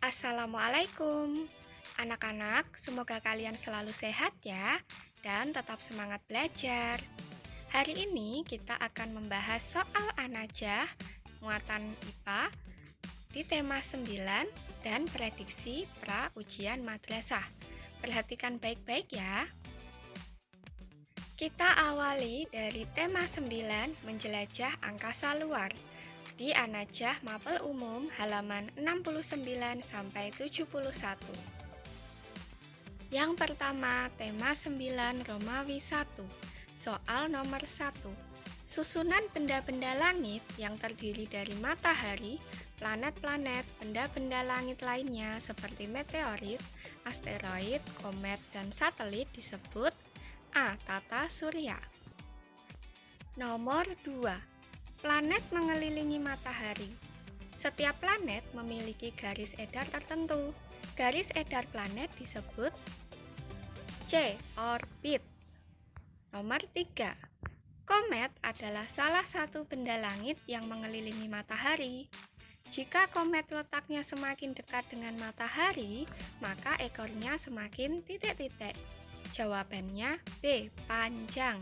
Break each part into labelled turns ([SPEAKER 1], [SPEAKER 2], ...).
[SPEAKER 1] Assalamualaikum. Anak-anak, semoga kalian selalu sehat ya dan tetap semangat belajar. Hari ini kita akan membahas soal anajah, muatan IPA di tema 9 dan prediksi pra ujian madrasah. Perhatikan baik-baik ya. Kita awali dari tema 9 menjelajah angkasa luar. Di Anajah Mapel Umum halaman 69 sampai 71. Yang pertama, tema 9 Romawi 1. Soal nomor 1. Susunan benda-benda langit yang terdiri dari matahari, planet-planet, benda-benda langit lainnya seperti meteorit, asteroid, komet, dan satelit disebut A. Tata surya. Nomor 2. Planet mengelilingi matahari. Setiap planet memiliki garis edar tertentu. Garis edar planet disebut C. Orbit. Nomor 3. Komet adalah salah satu benda langit yang mengelilingi matahari. Jika komet letaknya semakin dekat dengan matahari, maka ekornya semakin titik-titik. Jawabannya B. Panjang.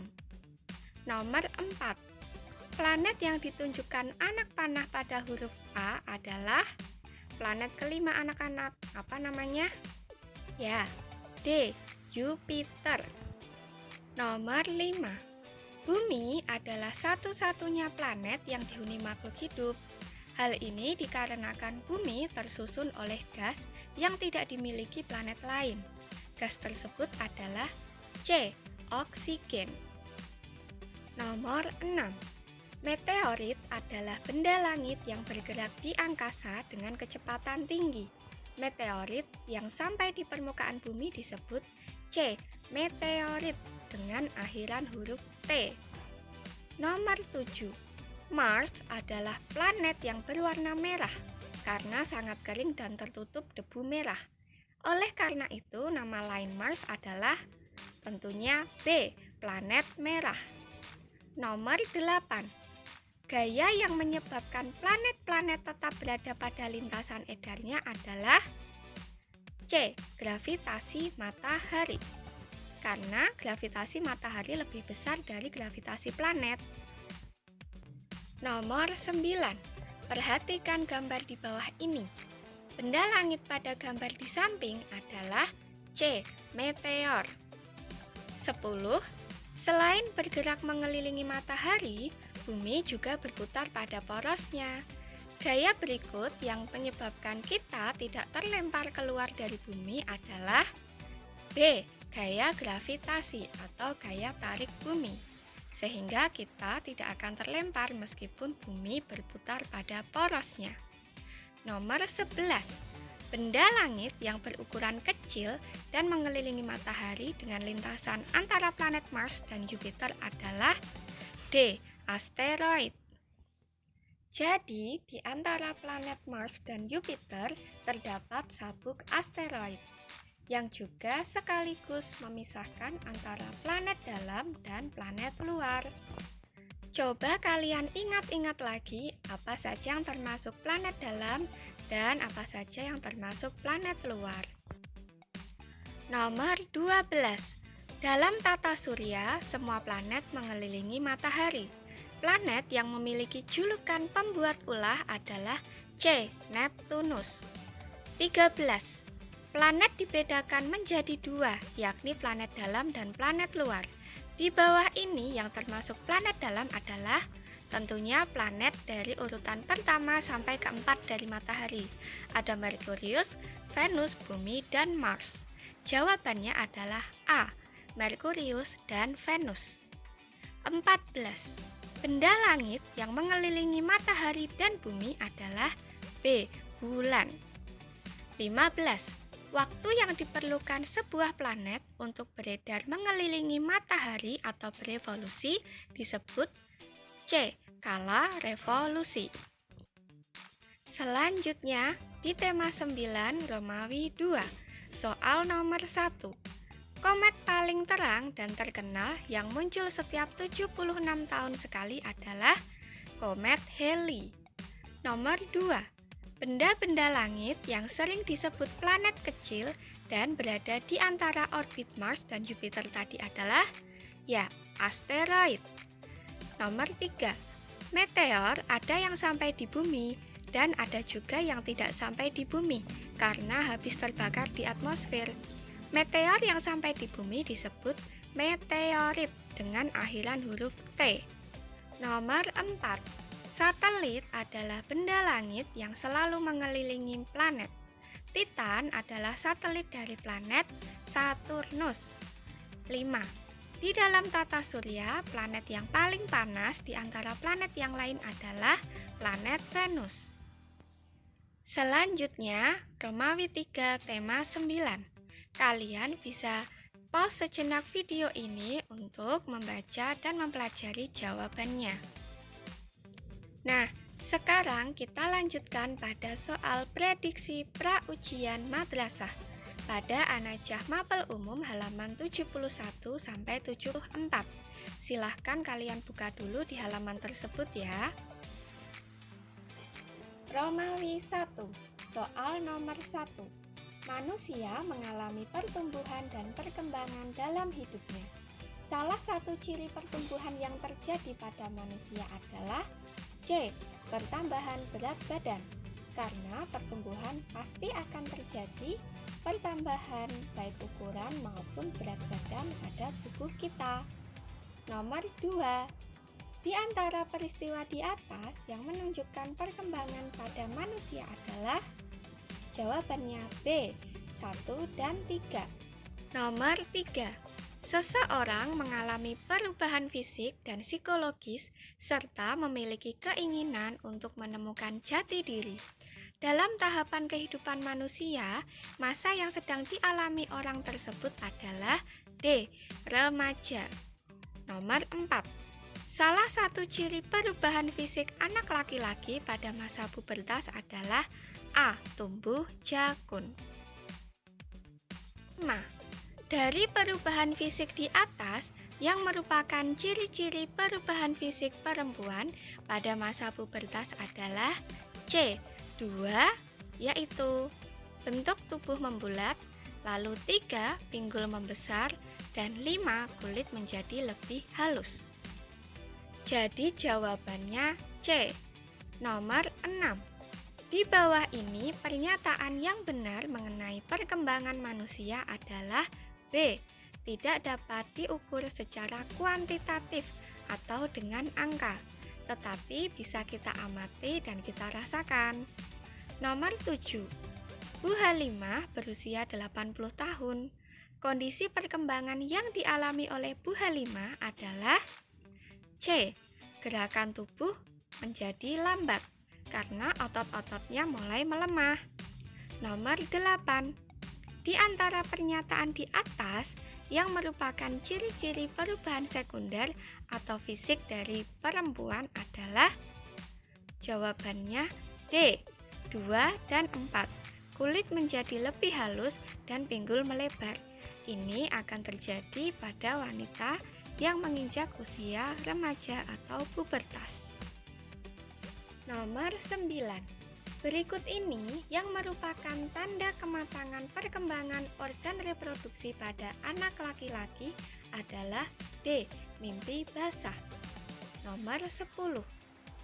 [SPEAKER 1] Nomor 4. Planet yang ditunjukkan anak panah pada huruf A adalah planet kelima anak-anak. Apa namanya? Ya, D. Jupiter. Nomor 5. Bumi adalah satu-satunya planet yang dihuni makhluk hidup. Hal ini dikarenakan bumi tersusun oleh gas yang tidak dimiliki planet lain. Gas tersebut adalah C. Oksigen. Nomor 6. Meteorit adalah benda langit yang bergerak di angkasa dengan kecepatan tinggi. Meteorit yang sampai di permukaan bumi disebut C. Meteorit dengan akhiran huruf T. Nomor 7. Mars adalah planet yang berwarna merah karena sangat kering dan tertutup debu merah. Oleh karena itu, nama lain Mars adalah tentunya B. Planet merah. Nomor 8. Gaya yang menyebabkan planet-planet tetap berada pada lintasan edarnya adalah C. Gravitasi matahari. Karena gravitasi matahari lebih besar dari gravitasi planet. Nomor 9. Perhatikan gambar di bawah ini. Benda langit pada gambar di samping adalah C. Meteor. 10. Selain bergerak mengelilingi matahari, bumi juga berputar pada porosnya. Gaya berikut yang menyebabkan kita tidak terlempar keluar dari bumi adalah B. Gaya gravitasi atau gaya tarik bumi. Sehingga kita tidak akan terlempar meskipun bumi berputar pada porosnya. Nomor 11. Benda langit yang berukuran kecil dan mengelilingi matahari dengan lintasan antara planet Mars dan Jupiter adalah D. Asteroid. Jadi, di antara planet Mars dan Jupiter terdapat sabuk asteroid yang juga sekaligus memisahkan antara planet dalam dan planet luar. Coba kalian ingat-ingat lagi apa saja yang termasuk planet dalam dan apa saja yang termasuk planet luar. Nomor 12. Dalam tata surya, semua planet mengelilingi matahari. Planet yang memiliki julukan pembuat ulah adalah C. Neptunus. 13. Planet dibedakan menjadi dua, yakni planet dalam dan planet luar. Di bawah ini yang termasuk planet dalam adalah tentunya planet dari urutan pertama sampai keempat dari matahari. Ada Merkurius, Venus, Bumi, dan Mars. Jawabannya adalah A. Merkurius dan Venus. 14. Benda langit yang mengelilingi matahari dan bumi adalah B. Bulan. 15. Waktu yang diperlukan sebuah planet untuk beredar mengelilingi matahari atau berevolusi disebut C. Kala revolusi. Selanjutnya, di tema 9 Romawi 2, soal nomor 1. Komet paling terang dan terkenal yang muncul setiap 76 tahun sekali adalah komet Halley. Nomor 2. Benda-benda langit yang sering disebut planet kecil dan berada di antara orbit Mars dan Jupiter tadi adalah asteroid. Nomor 3. Meteor ada yang sampai di bumi dan ada juga yang tidak sampai di bumi karena habis terbakar di atmosfer. Meteor yang sampai di bumi disebut meteorit dengan akhiran huruf T. Nomor 4. Satelit adalah benda langit yang selalu mengelilingi planet. Titan adalah satelit dari planet Saturnus. 5. Di dalam tata surya, planet yang paling panas di antara planet yang lain adalah planet Venus. Selanjutnya, Romawi 3 tema 9. Kalian bisa pause sejenak video ini untuk membaca dan mempelajari jawabannya. Nah, sekarang kita lanjutkan pada soal prediksi pra-ujian madrasah pada An-Najah Mapel Umum halaman 71-74. Silahkan kalian buka dulu di halaman tersebut ya. Romawi 1, soal nomor 1. Manusia mengalami pertumbuhan dan perkembangan dalam hidupnya. Salah satu ciri pertumbuhan yang terjadi pada manusia adalah C. Pertambahan berat badan. Karena pertumbuhan pasti akan terjadi pertambahan baik ukuran maupun berat badan pada tubuh kita. Nomor 2. Di antara peristiwa di atas yang menunjukkan perkembangan pada manusia adalah jawabannya B. 1 dan 3. Nomor 3. Seseorang mengalami perubahan fisik dan psikologis serta memiliki keinginan untuk menemukan jati diri. Dalam tahapan kehidupan manusia, masa yang sedang dialami orang tersebut adalah D. Remaja. Nomor 4. Salah satu ciri perubahan fisik anak laki-laki pada masa pubertas adalah A. Tumbuh jakun. 5. Dari perubahan fisik di atas yang merupakan ciri-ciri perubahan fisik perempuan pada masa pubertas adalah C. 2, yaitu bentuk tubuh membulat, lalu 3, pinggul membesar, dan 5, kulit menjadi lebih halus. Jadi jawabannya C. Nomor 6. Di bawah ini pernyataan yang benar mengenai perkembangan manusia adalah B. Tidak dapat diukur secara kuantitatif atau dengan angka, tetapi bisa kita amati dan kita rasakan. Nomor 7. Bu Halimah berusia 80 tahun. Kondisi perkembangan yang dialami oleh Bu Halimah adalah C. Gerakan tubuh menjadi lambat karena otot-ototnya mulai melemah. Nomor 8. Di antara pernyataan di atas yang merupakan ciri-ciri perubahan sekunder atau fisik dari perempuan adalah jawabannya D. 2 dan 4. Kulit menjadi lebih halus dan pinggul melebar. Ini akan terjadi pada wanita yang menginjak usia remaja atau pubertas. Nomor 9. Berikut ini yang merupakan tanda kematangan perkembangan organ reproduksi pada anak laki-laki adalah D. Mimpi basah. Nomor 10.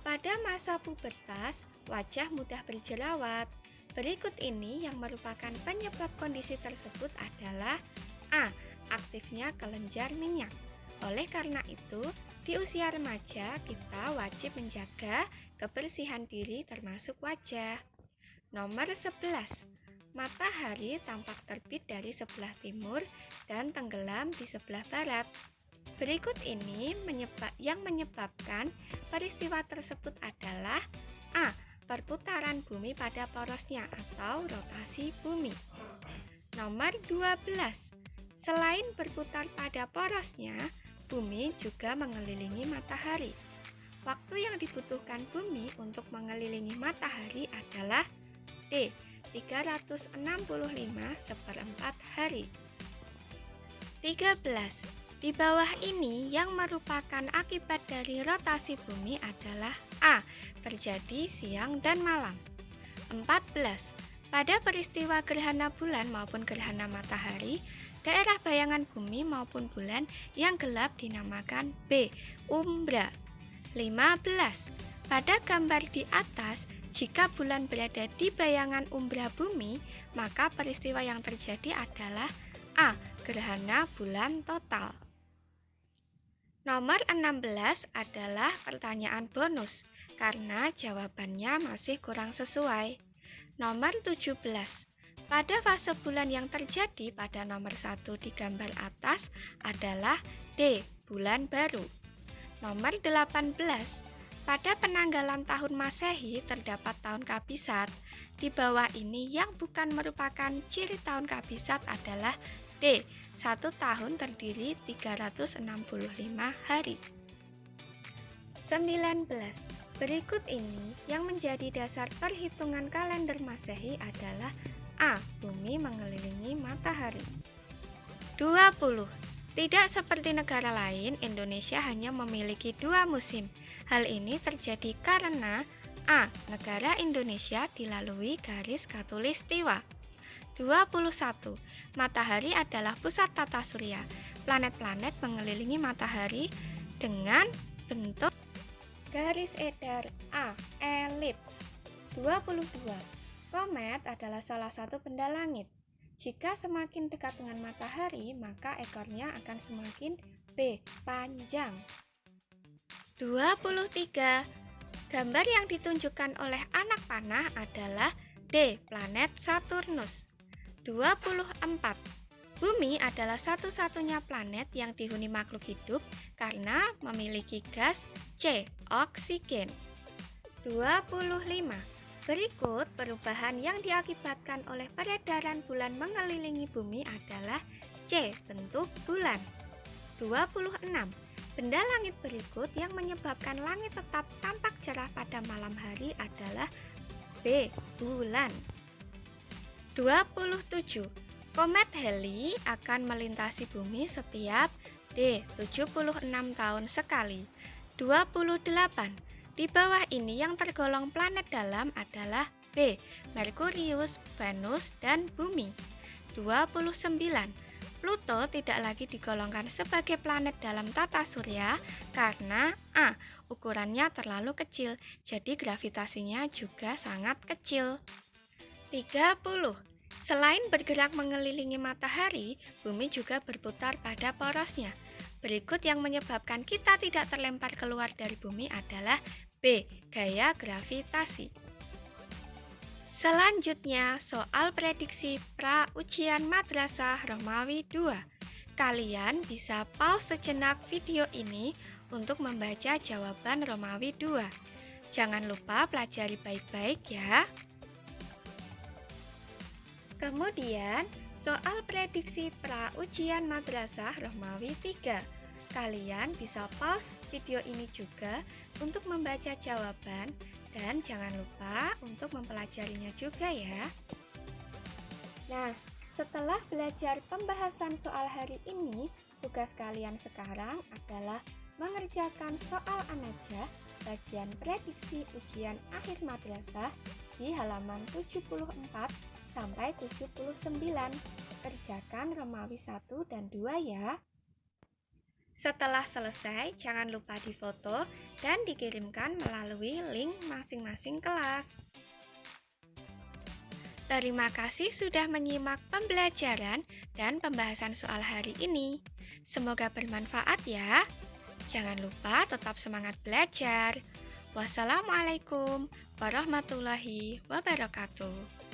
[SPEAKER 1] Pada masa pubertas, wajah mudah berjerawat. Berikut ini yang merupakan penyebab kondisi tersebut adalah A. Aktifnya kelenjar minyak. Oleh karena itu, di usia remaja kita wajib menjaga kebersihan diri termasuk wajah. Nomor 11. Matahari tampak terbit dari sebelah timur dan tenggelam di sebelah barat. Berikut ini yang menyebabkan peristiwa tersebut adalah A. Perputaran bumi pada porosnya atau rotasi bumi. Nomor 12. Selain berputar pada porosnya, bumi juga mengelilingi matahari. Waktu yang dibutuhkan bumi untuk mengelilingi matahari adalah D. 365/4 hari. 13. Di bawah ini yang merupakan akibat dari rotasi bumi adalah A. Terjadi siang dan malam. 14. Pada peristiwa gerhana bulan maupun gerhana matahari, daerah bayangan bumi maupun bulan yang gelap dinamakan B. Umbra. 15. Pada gambar di atas, jika bulan berada di bayangan umbra bumi, maka peristiwa yang terjadi adalah A. Gerhana bulan total. Nomor 16 adalah pertanyaan bonus, karena jawabannya masih kurang sesuai. Nomor 17. Pada fase bulan yang terjadi pada nomor 1 di gambar atas adalah D. Bulan baru. Nomor 18. Pada penanggalan tahun Masehi terdapat tahun kabisat. Di bawah ini yang bukan merupakan ciri tahun kabisat adalah D. 1 tahun terdiri 365 hari. 19. Berikut ini yang menjadi dasar perhitungan kalender Masehi adalah A. Bumi mengelilingi matahari. 20. Tidak seperti negara lain, Indonesia hanya memiliki 2 musim. Hal ini terjadi karena A. Negara Indonesia dilalui garis khatulistiwa. 21. Matahari adalah pusat tata surya. Planet-planet mengelilingi matahari dengan bentuk garis edar A. Elips. 22. Komet adalah salah satu benda langit. Jika semakin dekat dengan matahari, maka ekornya akan semakin B. Panjang. 23. Gambar yang ditunjukkan oleh anak panah adalah D. Planet Saturnus. 24. Bumi adalah satu-satunya planet yang dihuni makhluk hidup karena memiliki gas C. Oksigen. 25. Berikut perubahan yang diakibatkan oleh peredaran bulan mengelilingi bumi adalah C. Bentuk bulan. 26. Benda langit berikut yang menyebabkan langit tetap tampak cerah pada malam hari adalah B. Bulan. 27. Komet Halley akan melintasi bumi setiap D. 76 tahun sekali. 28. Di bawah ini yang tergolong planet dalam adalah B. Merkurius, Venus, dan Bumi. 29. Pluto tidak lagi digolongkan sebagai planet dalam tata surya karena A. Ukurannya terlalu kecil, jadi gravitasinya juga sangat kecil. 30. Selain bergerak mengelilingi matahari, bumi juga berputar pada porosnya. Berikut yang menyebabkan kita tidak terlempar keluar dari bumi adalah B. Gaya gravitasi. Selanjutnya, soal prediksi pra-ujian Madrasah Romawi 2. Kalian bisa pause sejenak video ini untuk membaca jawaban Romawi 2. Jangan lupa pelajari baik-baik ya. Kemudian, soal prediksi pra-ujian Madrasah Romawi 3. Kalian bisa pause video ini juga untuk membaca jawaban dan jangan lupa untuk mempelajarinya juga ya. Nah, setelah belajar pembahasan soal hari ini, tugas kalian sekarang adalah mengerjakan soal anajah bagian prediksi ujian akhir madrasah di halaman 74 sampai 79. Kerjakan Romawi 1 dan 2 ya. Setelah selesai, jangan lupa difoto dan dikirimkan melalui link masing-masing kelas. Terima kasih sudah menyimak pembelajaran dan pembahasan soal hari ini. Semoga bermanfaat ya. Jangan lupa tetap semangat belajar. Wassalamualaikum warahmatullahi wabarakatuh.